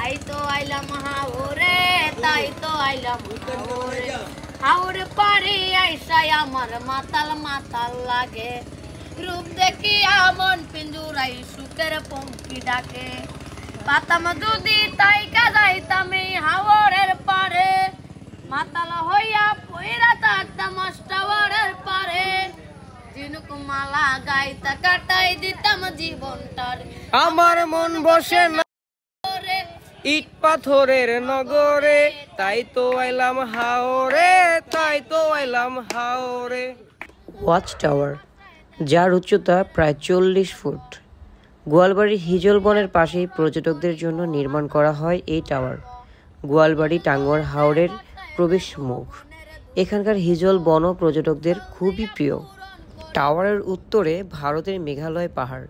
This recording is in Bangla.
তাই তো আইলাম হাওরে, তাই তো আইলাম হাওরে। হাওরে পারে আইসাই আমার মাতাল মাতাল লাগে, রূপ দেখি আমন পিঞ্জুরাই সুখের পঙ্কি ডাকে। পাতাম যদি তাই কাজাইতাম এই হাওরের পারে, মাতাল হইয়া পইরা থাকতাম টাওয়ারের পারে। ঝিনুক মালা গাইতা কাটাই দিতাম জীবনটার, আমার মন বসে না ইট পাথরের নগরে, তাই তো আইলাম হাওরে, তাই তো আইলাম হাওরে। ওয়াচ টাওয়ার, যার উচ্চতা প্রায় 40 ফুট, গোয়ালবাড়ির হিজল বনের পাশেই পর্যটকদের জন্য নির্মাণ করা হয় এই টাওয়ার। গোয়ালবাড়ি টাঙ্গুয়ার হাওরের প্রবেশ মুখ। এখানকার হিজল বনও পর্যটকদের খুবই প্রিয়। টাওয়ারের উত্তরে ভারতের মেঘালয় পাহাড়,